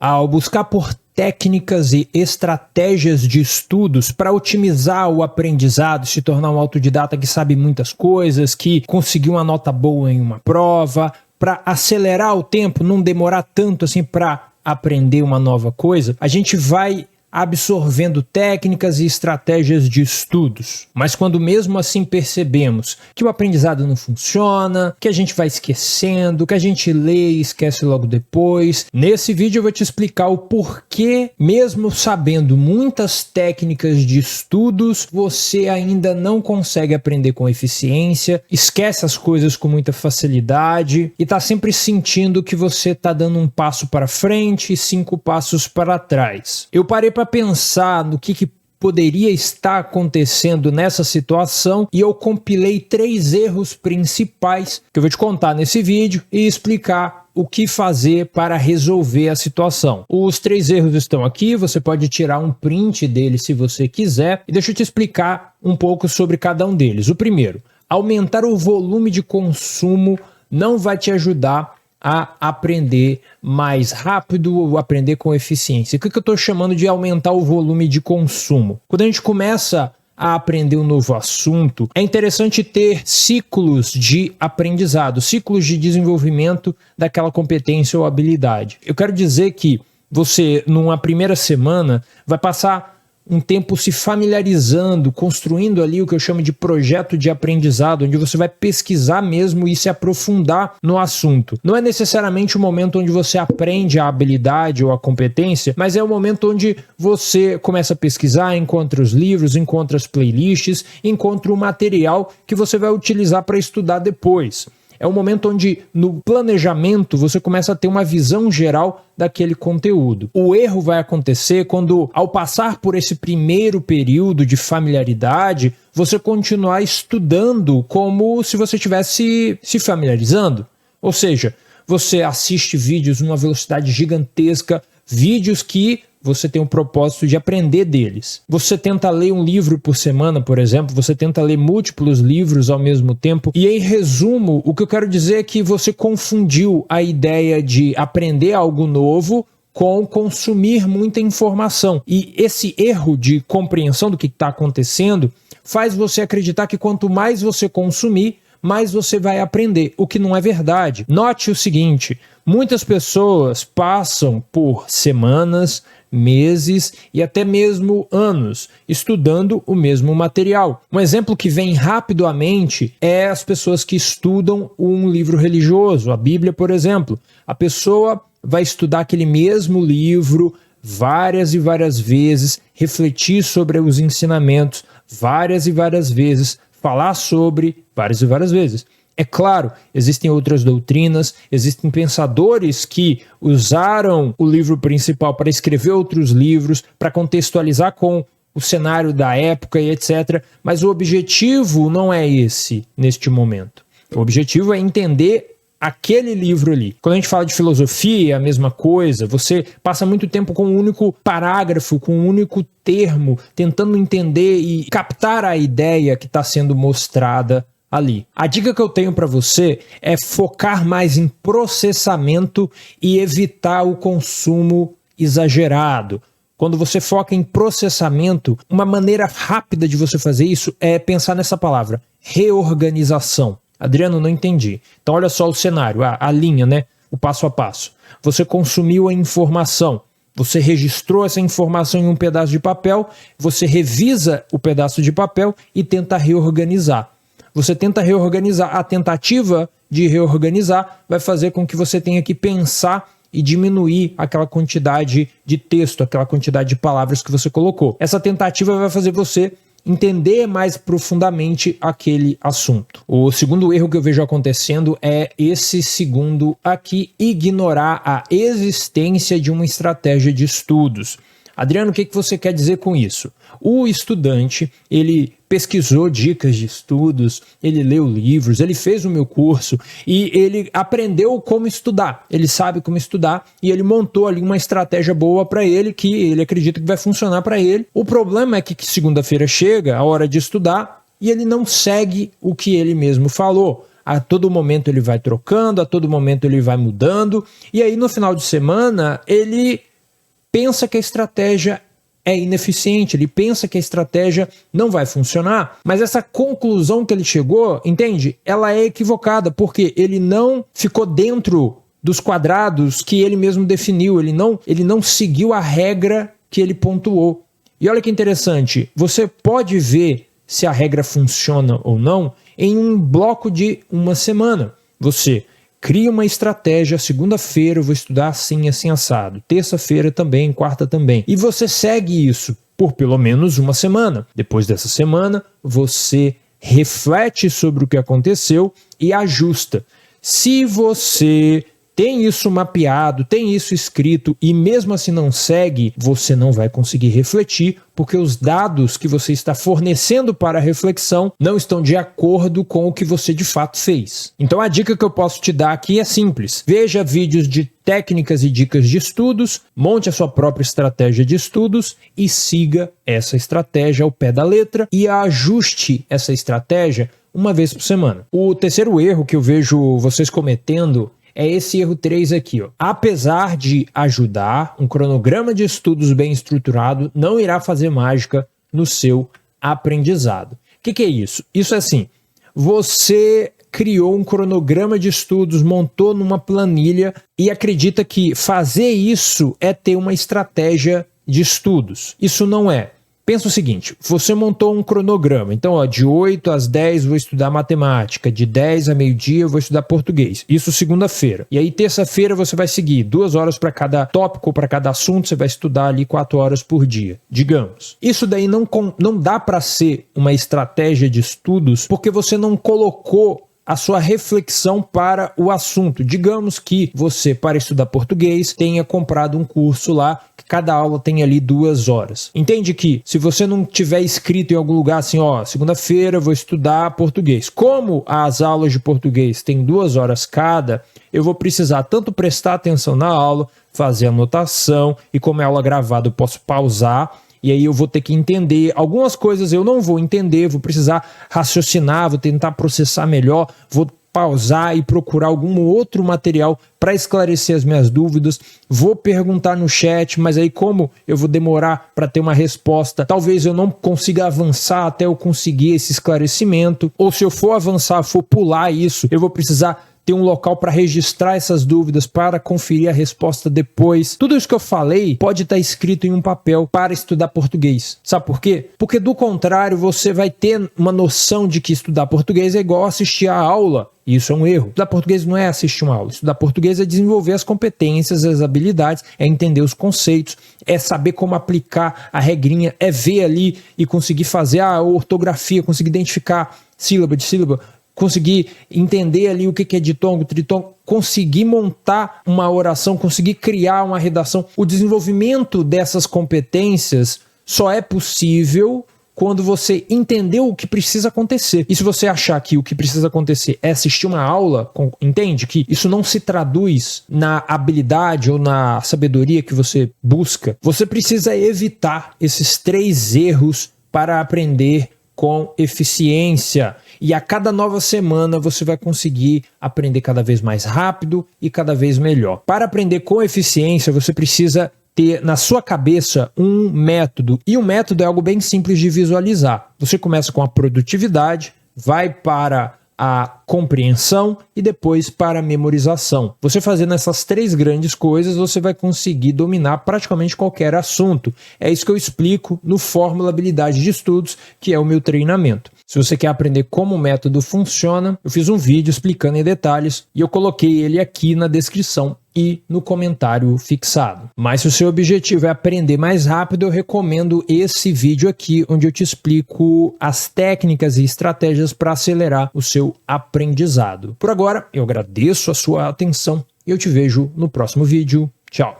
Ao buscar por técnicas e estratégias de estudos para otimizar o aprendizado, se tornar um autodidata que sabe muitas coisas, que conseguiu uma nota boa em uma prova, para acelerar o tempo, não demorar tanto assim para aprender uma nova coisa, a gente vai absorvendo técnicas e estratégias de estudos. Mas quando mesmo assim percebemos que o aprendizado não funciona, que a gente vai esquecendo, que a gente lê e esquece logo depois, nesse vídeo eu vou te explicar o porquê, mesmo sabendo muitas técnicas de estudos, você ainda não consegue aprender com eficiência, esquece as coisas com muita facilidade e está sempre sentindo que você está dando um passo para frente e 5 passos para trás. Eu parei para pensar no que poderia estar acontecendo nessa situação e eu compilei 3 erros principais que eu vou te contar nesse vídeo e explicar o que fazer para resolver a situação. Os 3 erros estão aqui, você pode tirar um print deles se você quiser e deixa eu te explicar um pouco sobre cada um deles. O primeiro, aumentar o volume de consumo não vai te ajudar a aprender mais rápido ou aprender com eficiência. O que eu estou chamando de aumentar o volume de consumo? Quando a gente começa a aprender um novo assunto, é interessante ter ciclos de aprendizado, ciclos de desenvolvimento daquela competência ou habilidade. Eu quero dizer que você, numa primeira semana, vai passar um tempo se familiarizando, construindo ali o que eu chamo de projeto de aprendizado, onde você vai pesquisar mesmo e se aprofundar no assunto. Não é necessariamente o momento onde você aprende a habilidade ou a competência, mas é o momento onde você começa a pesquisar, encontra os livros, encontra as playlists, encontra o material que você vai utilizar para estudar depois. É o momento onde, no planejamento, você começa a ter uma visão geral daquele conteúdo. O erro vai acontecer quando, ao passar por esse primeiro período de familiaridade, você continuar estudando como se você estivesse se familiarizando. Ou seja, você assiste vídeos numa velocidade gigantesca, vídeos que você tem o propósito de aprender deles. Você tenta ler um livro por semana, por exemplo, você tenta ler múltiplos livros ao mesmo tempo, e em resumo, o que eu quero dizer é que você confundiu a ideia de aprender algo novo com consumir muita informação. E esse erro de compreensão do que está acontecendo faz você acreditar que quanto mais você consumir, mais você vai aprender, o que não é verdade. Note o seguinte, muitas pessoas passam por semanas, meses e até mesmo anos estudando o mesmo material. Um exemplo que vem rápido à mente é as pessoas que estudam um livro religioso, a Bíblia, por exemplo. A pessoa vai estudar aquele mesmo livro várias e várias vezes, refletir sobre os ensinamentos várias e várias vezes, falar sobre várias e várias vezes. É claro, existem outras doutrinas, existem pensadores que usaram o livro principal para escrever outros livros, para contextualizar com o cenário da época e etc. Mas o objetivo não é esse neste momento. O objetivo é entender aquele livro ali. Quando a gente fala de filosofia, é a mesma coisa. Você passa muito tempo com um único parágrafo, com um único termo, tentando entender e captar a ideia que está sendo mostrada ali. A dica que eu tenho para você é focar mais em processamento e evitar o consumo exagerado. Quando você foca em processamento, uma maneira rápida de você fazer isso é pensar nessa palavra, reorganização. Adriano, não entendi. Então olha só o cenário, a linha, né? O passo a passo. Você consumiu a informação, você registrou essa informação em um pedaço de papel, você revisa o pedaço de papel e tenta reorganizar. Você tenta reorganizar. A tentativa de reorganizar vai fazer com que você tenha que pensar e diminuir aquela quantidade de texto, aquela quantidade de palavras que você colocou. Essa tentativa vai fazer você entender mais profundamente aquele assunto. O segundo erro que eu vejo acontecendo é esse segundo aqui, ignorar a existência de uma estratégia de estudos. Adriano, o que você quer dizer com isso? O estudante, ele pesquisou dicas de estudos, ele leu livros, ele fez o meu curso e ele aprendeu como estudar. Ele sabe como estudar e ele montou ali uma estratégia boa para ele que ele acredita que vai funcionar para ele. O problema é que segunda-feira chega a hora de estudar e ele não segue o que ele mesmo falou. A todo momento ele vai trocando, a todo momento ele vai mudando e aí no final de semana ele pensa que a estratégia é ineficiente, ele pensa que a estratégia não vai funcionar, mas essa conclusão que ele chegou, entende? Ela é equivocada, porque ele não ficou dentro dos quadrados que ele mesmo definiu, ele não seguiu a regra que ele pontuou. E olha que interessante, você pode ver se a regra funciona ou não em um bloco de uma semana. Você cria uma estratégia, segunda-feira eu vou estudar assim, assim, assado. Terça-feira também, quarta também. E você segue isso por pelo menos uma semana. Depois dessa semana, você reflete sobre o que aconteceu e ajusta. Se você tem isso mapeado, tem isso escrito e mesmo assim não segue, você não vai conseguir refletir, porque os dados que você está fornecendo para a reflexão não estão de acordo com o que você de fato fez. Então a dica que eu posso te dar aqui é simples. Veja vídeos de técnicas e dicas de estudos, monte a sua própria estratégia de estudos e siga essa estratégia ao pé da letra e ajuste essa estratégia uma vez por semana. O terceiro erro que eu vejo vocês cometendo é esse erro 3 aqui, ó. Apesar de ajudar, um cronograma de estudos bem estruturado não irá fazer mágica no seu aprendizado. O que é isso? Isso é assim, você criou um cronograma de estudos, montou numa planilha e acredita que fazer isso é ter uma estratégia de estudos. Isso não é. Pensa o seguinte, você montou um cronograma, então ó, de 8 às 10 vou estudar matemática, de 10 a meio-dia eu vou estudar português, isso segunda-feira. E aí terça-feira você vai seguir 2 horas para cada tópico, para cada assunto, você vai estudar ali 4 horas por dia, digamos. Isso daí não dá para ser uma estratégia de estudos porque você não colocou a sua reflexão para o assunto. Digamos que você, para estudar português, tenha comprado um curso lá, que cada aula tem ali 2 horas. Entende que se você não tiver escrito em algum lugar assim, ó, segunda-feira eu vou estudar português. Como as aulas de português têm 2 horas cada, eu vou precisar tanto prestar atenção na aula, fazer anotação, e como é aula gravada eu posso pausar, e aí eu vou ter que entender, algumas coisas eu não vou entender, vou precisar raciocinar, vou tentar processar melhor, vou pausar e procurar algum outro material para esclarecer as minhas dúvidas, vou perguntar no chat, mas aí como eu vou demorar para ter uma resposta, talvez eu não consiga avançar até eu conseguir esse esclarecimento, ou se eu for avançar, for pular isso, eu vou precisar ter um local para registrar essas dúvidas, para conferir a resposta depois. Tudo isso que eu falei pode estar escrito em um papel para estudar português. Sabe por quê? Porque do contrário, você vai ter uma noção de que estudar português é igual assistir a aula. Isso é um erro. Estudar português não é assistir uma aula. Estudar português é desenvolver as competências, as habilidades, é entender os conceitos, é saber como aplicar a regrinha, é ver ali e conseguir fazer a ortografia, conseguir identificar sílaba de sílaba, conseguir entender ali o que é ditongo, tritongo, conseguir montar uma oração, conseguir criar uma redação. O desenvolvimento dessas competências só é possível quando você entendeu o que precisa acontecer. E se você achar que o que precisa acontecer é assistir uma aula, entende que isso não se traduz na habilidade ou na sabedoria que você busca, você precisa evitar esses 3 erros para aprender com eficiência. E a cada nova semana você vai conseguir aprender cada vez mais rápido e cada vez melhor. Para aprender com eficiência, você precisa ter na sua cabeça um método. E o método é algo bem simples de visualizar. Você começa com a produtividade, vai para a compreensão e depois para a memorização. Você fazendo essas 3 grandes coisas, você vai conseguir dominar praticamente qualquer assunto. É isso que eu explico no Fórmula Habilidade de Estudos, que é o meu treinamento. Se você quer aprender como o método funciona, eu fiz um vídeo explicando em detalhes e eu coloquei ele aqui na descrição e no comentário fixado. Mas se o seu objetivo é aprender mais rápido, eu recomendo esse vídeo aqui, onde eu te explico as técnicas e estratégias para acelerar o seu aprendizado. Por agora, eu agradeço a sua atenção e eu te vejo no próximo vídeo. Tchau!